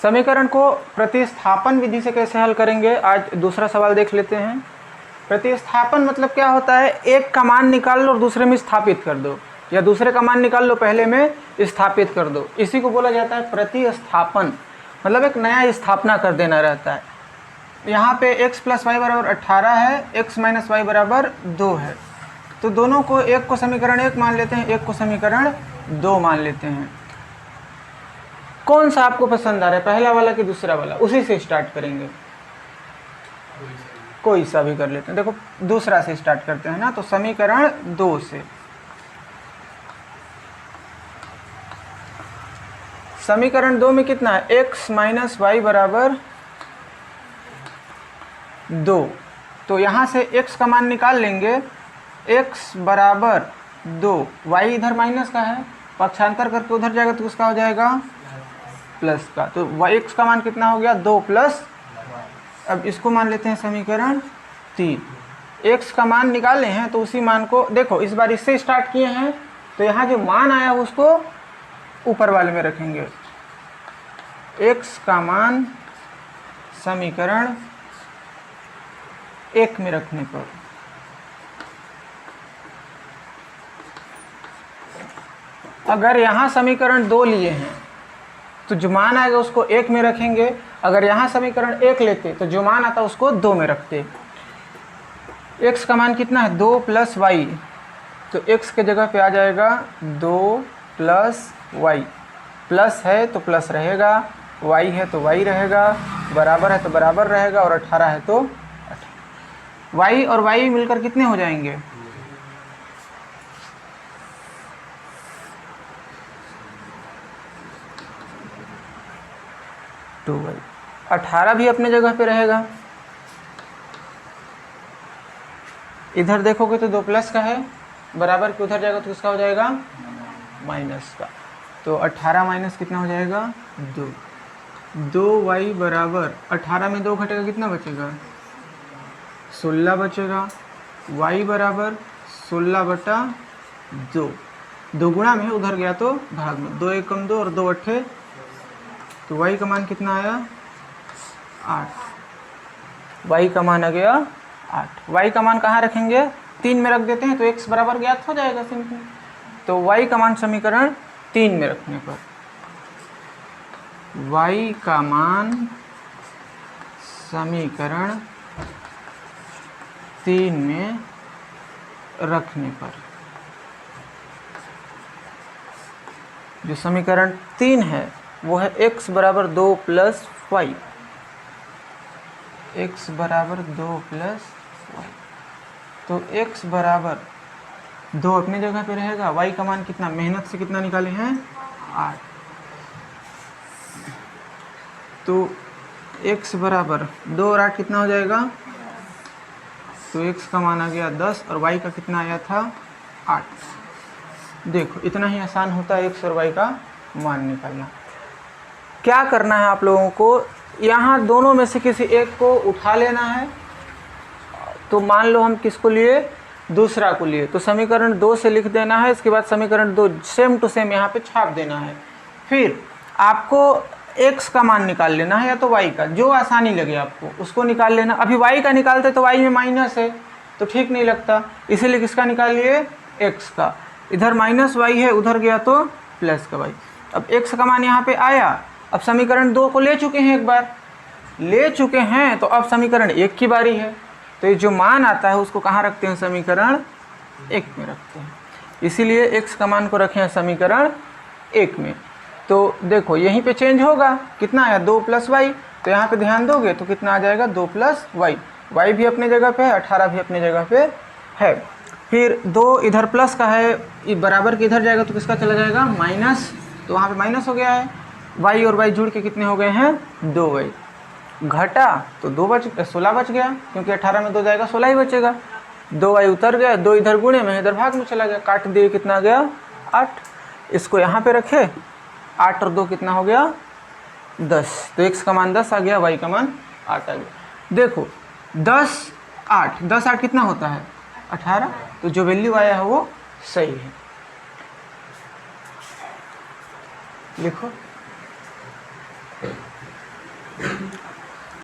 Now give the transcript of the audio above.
समीकरण को प्रतिस्थापन विधि से कैसे हल करेंगे, आज दूसरा सवाल देख लेते हैं। प्रतिस्थापन मतलब क्या होता है, एक का मान निकाल लो और दूसरे में स्थापित कर दो, या दूसरे का मान निकाल लो पहले में स्थापित कर दो, इसी को बोला जाता है प्रतिस्थापन। मतलब एक नया स्थापना कर देना रहता है। यहाँ पे x + y = 18 है, x - y = 2 है, तो दोनों को, एक को समीकरण 1 मान लेते हैं, एक को समीकरण 2 मान लेते हैं। कौन सा आपको पसंद आ रहा है, पहला वाला कि दूसरा वाला, उसी से स्टार्ट करेंगे। कोई सा भी कर लेते हैं। देखो दूसरा से स्टार्ट करते हैं ना, तो समीकरण 2 से, समीकरण 2 में कितना है, x - y = 2। तो यहाँ से x का मान निकाल लेंगे, x = 2, y इधर माइनस का है, पक्षांतर करके उधर जाएगा तो उसका हो जाएगा प्लस का। तो x का मान कितना हो गया, 2 प्लस, अब इसको मान लेते हैं समीकरण 3। x का मान निकाले हैं तो उसी मान को देखो, इस बार इससे स्टार्ट किए हैं तो यहाँ जो मान आया उसको ऊपर वाले में रखेंगे। x का मान समीकरण 1 में रखने पर अगर यहाँ समीकरण 2 लिए हैं तो जो मान आएगा उसको 1 में रखेंगे, अगर यहाँ समीकरण 1 लेते तो जो मान आता उसको 2 में रखते। x का मान कितना है, 2 + y, तो x के जगह पे आ जाएगा 2 + y, प्लस है तो प्लस रहेगा, y है तो y रहेगा, बराबर है तो बराबर रहेगा, और 18 है तो 18। y और y मिलकर कितने हो जाएंगे, 2y। 18 भी अपने जगह पे रहेगा। इधर देखोगे तो 2 प्लस का है, बराबर के उधर जाएगा तो किसका हो जाएगा, माइनस का। तो 18 माइनस कितना हो जाएगा, 2। 2y बराबर 18 में 2 घटेगा कितना बचेगा, 16 बचेगा। y बराबर 16/2, 2 गुणा में उधर गया तो भाग में, 2 एकम 2 और 2 अट्ठे, तो y का मान कितना आया, 8। y का मान आ गया 8। y का मान कहाँ रखेंगे, 3 में रख देते हैं तो x बराबर ज्ञात हो जाएगा सिंपल। तो y का मान समीकरण 3 में रखने पर, y का मान समीकरण 3 में रखने पर, जो समीकरण 3 है वो है x = 2 + y, x = 2 + y। तो x = 2 अपनी जगह पे रहेगा, y का मान कितना, मेहनत से कितना निकाले हैं, 8। तो x = 2 और 8 कितना हो जाएगा, तो x का मान आ गया 10 और y का कितना आया था, 8। देखो इतना ही आसान होता है x और y का मान निकालना। क्या करना है आप लोगों को, यहाँ दोनों में से किसी एक को उठा लेना है। तो मान लो हम किसको लिए, दूसरा को लिए, तो समीकरण 2 से लिख देना है, इसके बाद समीकरण 2 सेम टू सेम यहाँ पे छाप देना है। फिर आपको x का मान निकाल लेना है या तो y का, जो आसानी लगे आपको उसको निकाल लेना। अभी y का निकालते तो y में माइनस है तो ठीक नहीं लगता, इसीलिए किसका निकाल लिए, x का। इधर -y है, उधर गया तो प्लस का y। अब x का मान यहाँ पे आया, अब समीकरण 2 को ले चुके हैं, एक बार ले चुके हैं, तो अब समीकरण 1 की बारी है। तो ये जो मान आता है उसको कहाँ रखते हैं, समीकरण 1 में रखते हैं, इसीलिए x का मान को रखे हैं समीकरण 1 में। तो देखो यहीं पे चेंज होगा, कितना आया, 2 + y, तो यहाँ पे ध्यान दोगे तो कितना आ जाएगा, 2 + y। y भी अपने जगह पे है, 18 भी अपने जगह पे है। फिर 2 इधर प्लस का है, ये बराबर के इधर जाएगा तो किसका चला जाएगा, माइनस, तो वहाँ पे माइनस हो गया है। y और y जुड़ के कितने हो गए हैं, 2y। घटा तो 16 बच गया, क्योंकि 18 में 2 जाएगा 16 ही बचेगा। 2y उतर गया, 2 इधर गुणे में, इधर भाग में चला गया, काट दिए, कितना आ गया, 8। इसको यहाँ पे रखे, 8 और 2 कितना हो गया, 10। तो x का मान 10 आ गया, y का मान 8 आ गया। देखो 10 8, 10 8 कितना होता है, 18। तो जो वैल्यू आया है वो सही है। लिखो